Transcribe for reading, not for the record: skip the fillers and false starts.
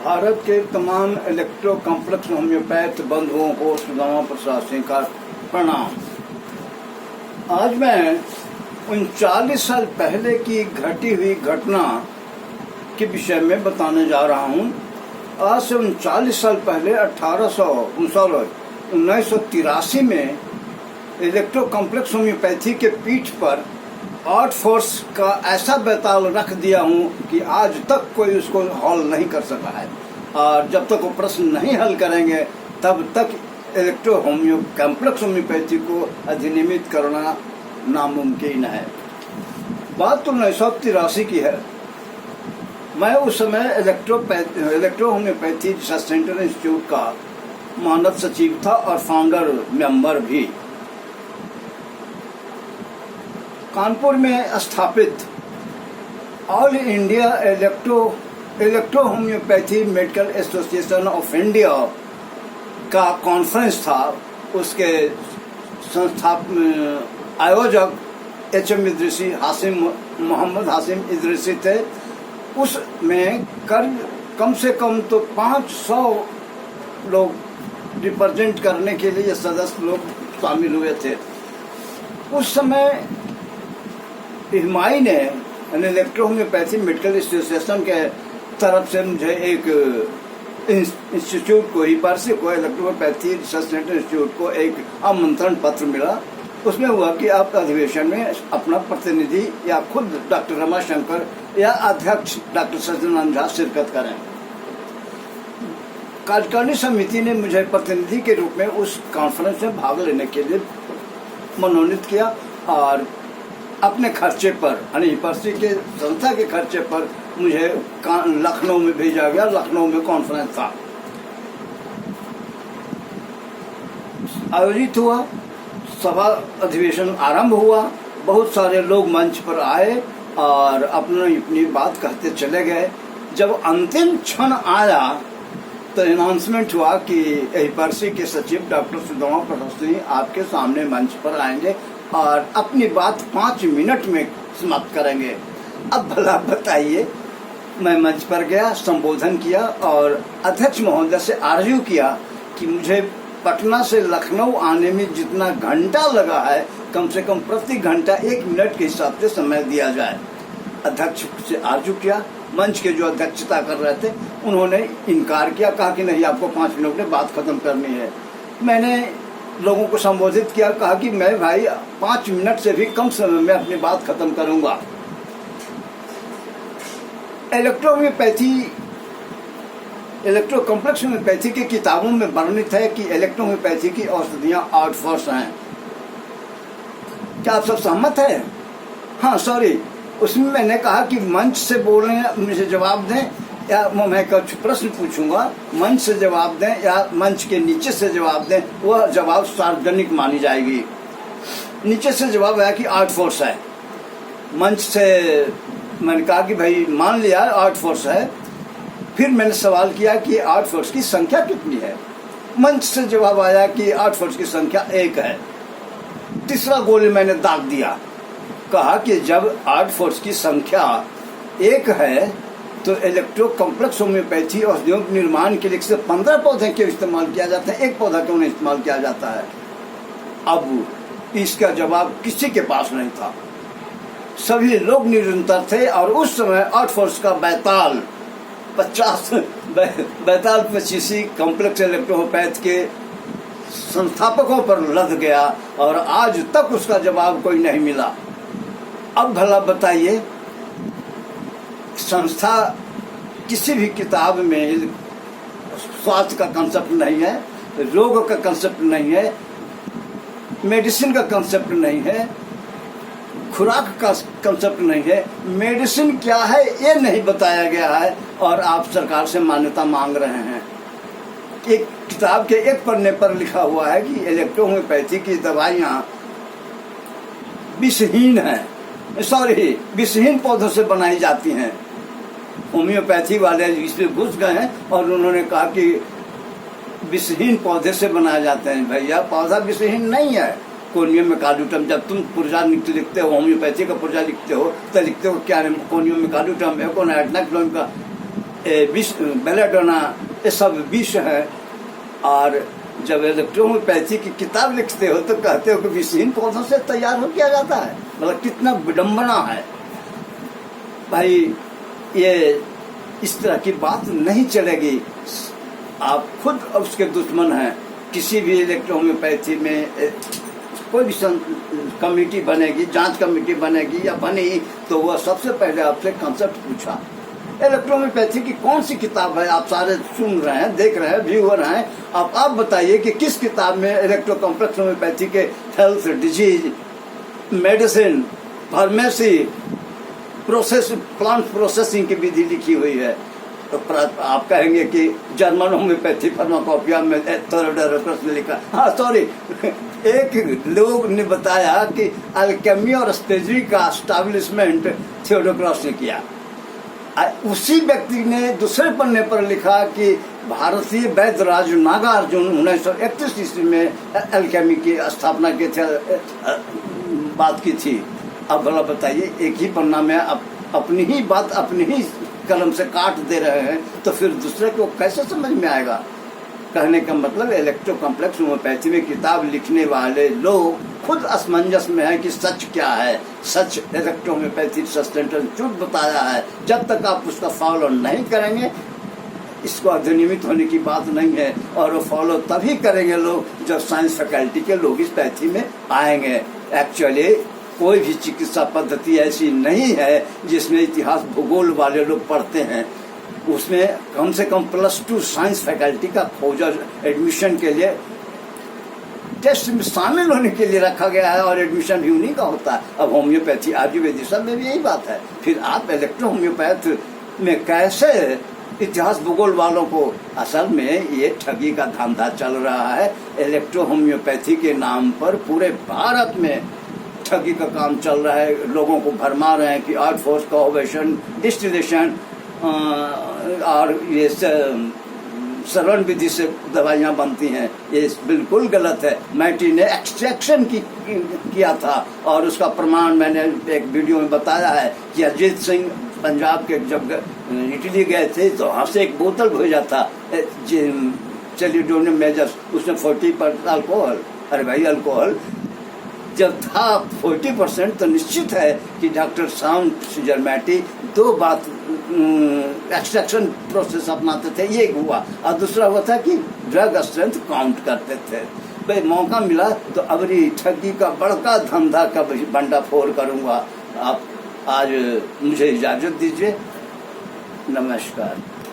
भारत के तमाम electro complex homeopath बंधुओं को सुदामा प्रसाद सिंह का प्रणाम। आज मैं 39 साल पहले की घटी हुई घटना के विषय में बताने जा रहा हूँ। आज से 39 साल पहले 1983 में इलेक्ट्रो कॉम्प्लेक्स होम्योपैथी के पीठ पर आर्ट फोर्स का ऐसा बेताल रख दिया हूँ कि आज तक कोई उसको हल नहीं कर सका है, और जब तक वो प्रश्न नहीं हल करेंगे तब तक इलेक्ट्रो कॉम्प्लेक्स होम्योपैथी को अधिनियमित करना नामुमकिन है। बात तो 1983 की है। मैं उस समय electro homeopathy research centre institute का मानद सचिव था और फाउंडर मेंबर भी। कानपुर में स्थापित all India electro homeopathy medical association of India का कॉन्फ्रेंस था। उसके आयोजक HM इदरीसी मोहम्मद हाशिम इदरीसी थे। उसमें कम से कम तो 500 लोग रिप्रेजेंट करने के लिए सदस्य लोग शामिल हुए थे। उस समय हिमाई ने इलेक्ट्रो होम्योपैथी मेडिकल एसोसिएशन के तरफ से मुझे एक इंस्टीट्यूट को हिपार्सी को electro homeopathy research centre institute को एक आमंत्रण पत्र मिला। उसमें हुआ कि आप अधिवेशन में अपना प्रतिनिधि या खुद डॉक्टर रमाशंकर या अध्यक्ष डॉक्टर सज्जनानंद झा शिरकत करें। कार्यकारिणी समिति ने मुझे प्रतिनिधि के रूप में उस कॉन्फ्रेंस में भाग लेने के लिए मनोनीत किया और अपने खर्चे पर यानी हिपार्सी के संस्था के खर्चे पर मुझे लखनऊ में भेजा गया। लखनऊ में कॉन्फ्रेंस था, आयोजित हुआ, सभा अधिवेशन आरंभ हुआ। बहुत सारे लोग मंच पर आए और अपनी बात कहते चले गए। जब अंतिम क्षण आया तो अनाउंसमेंट हुआ कि हिपार्सी के सचिव डॉक्टर सुदामा प्रसाद सिंह आपके सामने मंच पर आएंगे और अपनी बात 5 मिनट में समाप्त करेंगे। अब भला बताइए, मैं मंच पर गया, संबोधन किया और अध्यक्ष महोदय से आर्जू किया कि मुझे पटना से लखनऊ आने में जितना घंटा लगा है कम से कम प्रति घंटा 1 मिनट के हिसाब से समय दिया जाए। अध्यक्ष से आर्जू किया। मंच के जो अध्यक्षता कर रहे थे उन्होंने इनकार किया, कहा कि नहीं, आपको 5 मिनट में बात खत्म करनी है। मैंने लोगों को संबोधित किया, कहा कि मैं भाई 5 मिनट से भी कम समय में अपनी बात खत्म करूंगा। इलेक्ट्रो कॉम्प्लेक्स होम्योपैथी की किताबों में वर्णित है कि इलेक्ट्रो होम्योपैथी की औषधियां आर्ट फोर्स हैं। क्या आप सब सहमत हैं? हाँ, सॉरी, उसमें मैंने कहा कि मंच से बोलें, मुझे जवाब दें, या मैं कुछ प्रश्न पूछूंगा, मंच से जवाब दें या मंच के नीचे से जवाब दें, वह जवाब सार्वजनिक मानी जाएगी। नीचे से जवाब आया कि आर्ट फोर्स है। मंच से मैंने कहा कि भाई मान लिया आर्ट फोर्स है। फिर मैंने सवाल किया कि आर्ट फोर्स की संख्या कितनी है। मंच से जवाब आया कि आर्ट फोर्स की संख्या 1 है। तीसरा गोली मैंने दाग दिया, कहा कि जब आर्ट फोर्स की संख्या 1 है तो इलेक्ट्रो कॉम्प्लेक्स होम्योपैथी औषधियों के निर्माण के लिए 15 पौधे क्यों इस्तेमाल किया जाता है, 1 पौधा क्यों नहीं इस्तेमाल किया जाता है? अब इसका जवाब किसी के पास नहीं था। सभी लोग निरंतर थे और उस समय आर्ट फोर्स का बैताल 25 कॉम्प्लेक्स इलेक्ट्रोपैथ के संस्थापकों पर लद गया और आज तक उसका जवाब कोई नहीं मिला। अब भला बताइए, संस्था किसी भी किताब में स्वास्थ्य का कंसेप्ट नहीं है, रोग का कंसेप्ट नहीं है, मेडिसिन का कंसेप्ट नहीं है, खुराक का कंसेप्ट नहीं है, मेडिसिन क्या है ये नहीं बताया गया है और आप सरकार से मान्यता मांग रहे हैं। एक किताब के एक पन्ने पर लिखा हुआ है कि इलेक्ट्रो होम्योपैथी की दवाइयाँ विषहीन हैं, विषहीन पौधों से बनाई जाती हैं। होम्योपैथी वाले इसमें घुस गए हैं और उन्होंने कहा कि विषहीन पौधे से बनाए जाते हैं। भैया, पौधा विषहीन नहीं है। कोनियम मेकाडुटम, जब तुम पुर्जा लिखते हो, होम्योपैथी का पुर्जा लिखते हो तो लिखते हो क्या? कोनियम मेकाडुटम, एकोनाइट, नाइक्लोम का विष, बेलाडोना, ये सब विष है। और जब इलेक्ट्रोहोम्योपैथी की किताब लिखते हो तो कहते हो कि विषहीन पौधों से तैयार हो किया जाता है। मतलब कितना विडंबना है भाई, ये इस तरह की बात नहीं चलेगी। आप खुद उसके दुश्मन हैं। किसी भी इलेक्ट्रोहोम्योपैथी में कोई भी कमेटी बनेगी, जांच कमेटी बनेगी या बनी, तो वह सबसे पहले आपसे कंसेप्ट पूछा इलेक्ट्रोहोम्योपैथी की कौन सी किताब है। आप सारे सुन रहे हैं, देख रहे हैं, व्यूअर हैं। आप बताइए कि किस किताब में इलेक्ट्रो कॉम्प्लेक्स होम्योपैथी के health, disease, medicine, pharmacy, process, plant processing की विधि लिखी हुई है। तो आप कहेंगे कि जर्मन होम्योपैथी फार्माकोपिया में प्रश्न लिखा। हाँ सॉरी, एक लोग ने बताया कि अल्केमी और स्टेजरी का एस्टैब्लिशमेंट थियोडोक्रस ने किया। उसी व्यक्ति ने दूसरे पन्ने पर लिखा कि भारतीय वैद्य राज नागार्जुन 1931 ईस्वी में अल्केमी की स्थापना की बात की थी। अब भला बताइए, एक ही पन्ना में अपनी ही बात अपनी ही कलम से काट दे रहे हैं, तो फिर दूसरे को कैसे समझ में आएगा। कहने का मतलब इलेक्ट्रो कॉम्प्लेक्स होम्योपैथी में किताब लिखने वाले लोग खुद असमंजस में है कि सच क्या है। सच इलेक्ट्रो होम्योपैथी सस्टेंटेंस झूठ बताया है। जब तक आप उसका फॉलो नहीं करेंगे, इसको अधिनियमित होने की बात नहीं है। और वो फॉलो तभी करेंगे लोग जब साइंस फैकल्टी के लोग इस पैथी में आएंगे। एक्चुअली कोई भी चिकित्सा पद्धति ऐसी नहीं है जिसमें इतिहास भूगोल वाले लोग पढ़ते हैं। उसमें कम से कम +2 साइंस फैकल्टी का खोजा एडमिशन के लिए, टेस्ट में शामिल होने के लिए रखा गया है, और एडमिशन भी उन्हीं का होता है। अब होम्योपैथी, आयुर्वेदिक सब में भी यही बात है। फिर आप इलेक्ट्रो होम्योपैथ में कैसे इतिहास भूगोल वालों को, असल में ये ठगी का धंधा चल रहा है। इलेक्ट्रो होम्योपैथी के नाम पर पूरे भारत में ठगी का काम चल रहा है। लोगों को भरमा रहे हैं कि आर्ट फोर्स कोऑपरेशन, डिस्टिलेशन और ये सरल विधि से दवाइयाँ बनती हैं, ये बिल्कुल गलत है। मैटी ने एक्सट्रैक्शन किया था और उसका प्रमाण मैंने एक वीडियो में बताया है कि अजीत सिंह पंजाब के जब इटली गए थे तो वहाँ से एक बोतल भेजा था चेलिडोनियम मेजर्स, उसमें 40% अल्कोहल। अरे भाई, अल्कोहल जब था 40%, तो निश्चित है कि डॉक्टर साउंड मैटी 2 बात एक्सट्रैक्शन प्रोसेस अपनाते थे। ये हुआ, और दूसरा हुआ था कि ड्रग स्ट्रेंथ काउंट करते थे। भाई मौका मिला तो अबरी ठगी का बड़का धंधा का भंडाफोड़ करूंगा। आप आज मुझे इजाजत दीजिए। नमस्कार।